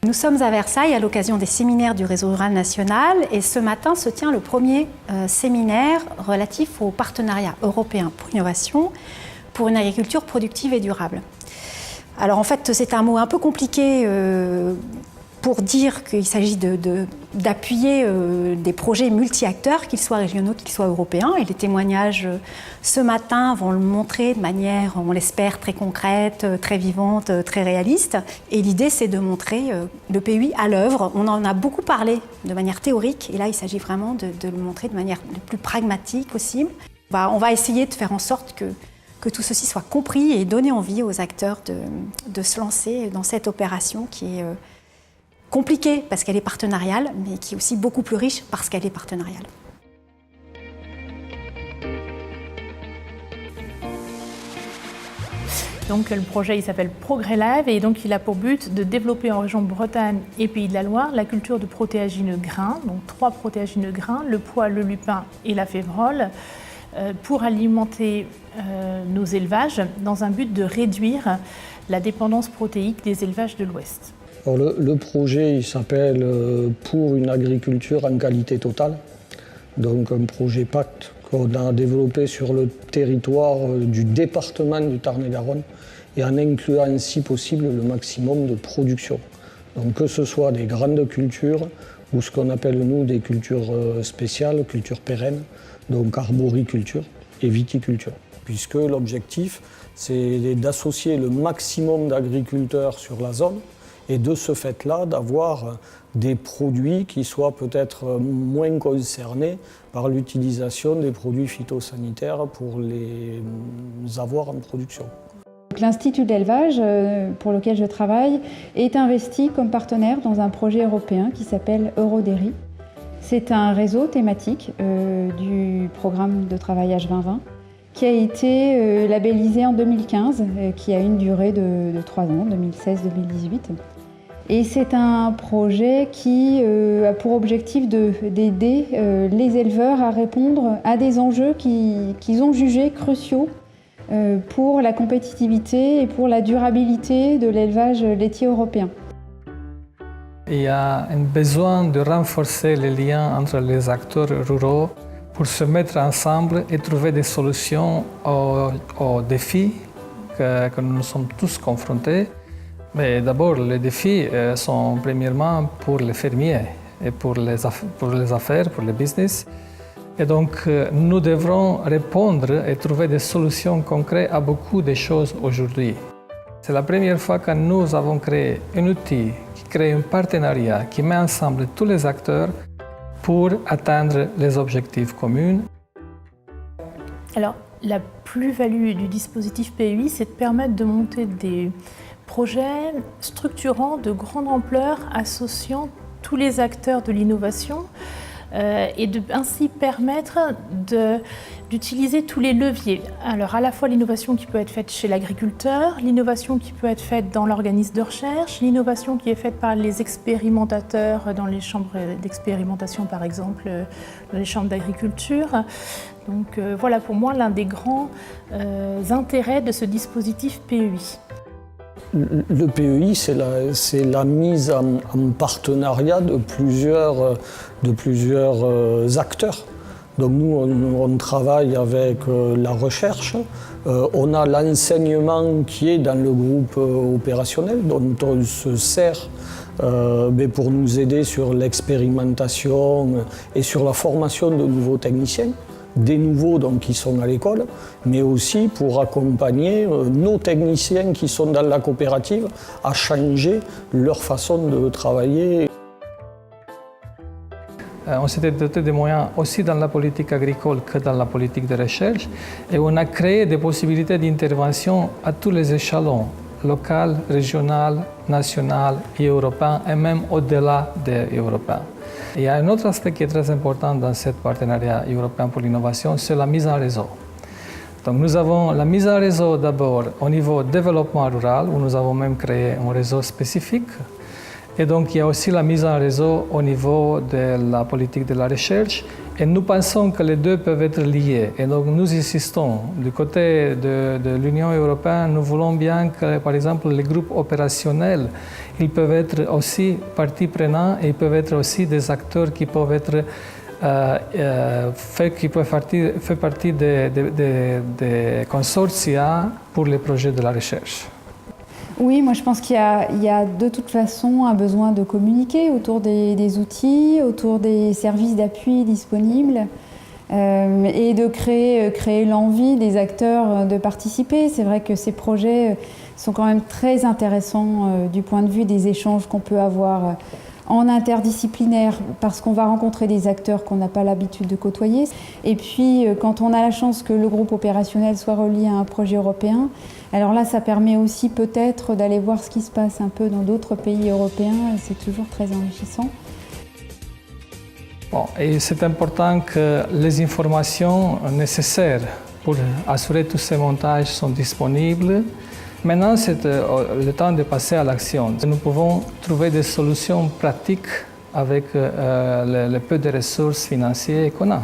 Nous sommes à Versailles à l'occasion des séminaires du Réseau rural national et ce matin se tient le premier séminaire relatif au partenariat européen pour l'innovation pour une agriculture productive et durable. Alors en fait c'est un mot un peu compliqué pour dire qu'il s'agit d'appuyer des projets multi-acteurs, qu'ils soient régionaux, qu'ils soient européens. Et les témoignages ce matin vont le montrer de manière, on l'espère, très concrète, très vivante, très réaliste. Et l'idée, c'est de montrer le PUI à l'œuvre. On en a beaucoup parlé de manière théorique, et là, il s'agit vraiment de le montrer de manière le plus pragmatique possible. On va essayer de faire en sorte que tout ceci soit compris et donner envie aux acteurs de se lancer dans cette opération qui est compliquée parce qu'elle est partenariale, mais qui est aussi beaucoup plus riche parce qu'elle est partenariale. Donc le projet il s'appelle Progrès Live et donc il a pour but de développer en région Bretagne et Pays de la Loire la culture de protéagineux grains, donc 3 protéagineux grains, le pois, le lupin et la févrole, pour alimenter nos élevages dans un but de réduire la dépendance protéique des élevages de l'Ouest. Alors le projet il s'appelle Pour une agriculture en qualité totale, donc un projet PACT qu'on a développé sur le territoire du département du Tarn-et-Garonne et en incluant si possible le maximum de production. Donc que ce soit des grandes cultures ou ce qu'on appelle nous des cultures spéciales, cultures pérennes, donc arboriculture et viticulture. Puisque l'objectif c'est d'associer le maximum d'agriculteurs sur la zone et de ce fait-là, d'avoir des produits qui soient peut-être moins concernés par l'utilisation des produits phytosanitaires pour les avoir en production. L'Institut d'élevage pour lequel je travaille est investi comme partenaire dans un projet européen qui s'appelle Eurodairy. C'est un réseau thématique du programme de travail H2020 qui a été labellisé en 2015, qui a une durée de 3 ans, 2016-2018. Et c'est un projet qui a pour objectif d'aider les éleveurs à répondre à des enjeux qu'ils ont jugés cruciaux pour la compétitivité et pour la durabilité de l'élevage laitier européen. Il y a un besoin de renforcer les liens entre les acteurs ruraux pour se mettre ensemble et trouver des solutions aux défis que nous sommes tous confrontés. Mais d'abord, les défis sont premièrement pour les fermiers et pour les affaires, pour le business. Et donc, nous devrons répondre et trouver des solutions concrètes à beaucoup de choses aujourd'hui. C'est la première fois que nous avons créé un outil qui crée un partenariat qui met ensemble tous les acteurs pour atteindre les objectifs communs. Alors, la plus-value du dispositif PUI, c'est de permettre de monter des projets structurants de grande ampleur associant tous les acteurs de l'innovation et de ainsi permettre d'utiliser tous les leviers. Alors à la fois l'innovation qui peut être faite chez l'agriculteur, l'innovation qui peut être faite dans l'organisme de recherche, l'innovation qui est faite par les expérimentateurs dans les chambres d'expérimentation par exemple, dans les chambres d'agriculture. Donc voilà pour moi l'un des grands intérêts de ce dispositif PUI. Le PUI, c'est la mise en partenariat de plusieurs acteurs. Donc nous, on travaille avec la recherche, on a l'enseignement qui est dans le groupe opérationnel, dont on se sert pour nous aider sur l'expérimentation et sur la formation de nouveaux techniciens. Des nouveaux donc, qui sont à l'école, mais aussi pour accompagner nos techniciens qui sont dans la coopérative à changer leur façon de travailler. On s'était doté des moyens aussi dans la politique agricole que dans la politique de recherche et on a créé des possibilités d'intervention à tous les échelons, local, régional, national et européen et même au-delà des européens. Il y a un autre aspect qui est très important dans ce partenariat européen pour l'innovation, c'est la mise en réseau. Donc nous avons la mise en réseau d'abord au niveau développement rural, où nous avons même créé un réseau spécifique. Et donc il y a aussi la mise en réseau au niveau de la politique de la recherche Et nous pensons que les deux peuvent être liés. Et donc nous insistons, du côté de l'Union européenne, nous voulons bien que, par exemple, les groupes opérationnels, ils peuvent être aussi partie prenante et ils peuvent être aussi des acteurs qui peuvent être faire partie des consortia pour les projets de la recherche. Oui, moi je pense qu'il y a de toute façon un besoin de communiquer autour des outils, autour des services d'appui disponibles et de créer l'envie des acteurs de participer. C'est vrai que ces projets sont quand même très intéressants du point de vue des échanges qu'on peut avoir en interdisciplinaire parce qu'on va rencontrer des acteurs qu'on n'a pas l'habitude de côtoyer. Et puis quand on a la chance que le groupe opérationnel soit relié à un projet européen, alors là ça permet aussi peut-être d'aller voir ce qui se passe un peu dans d'autres pays européens, c'est toujours très enrichissant. Bon, et c'est important que les informations nécessaires pour assurer tous ces montages sont disponibles. Maintenant, c'est le temps de passer à l'action. Nous pouvons trouver des solutions pratiques avec le peu de ressources financières qu'on a.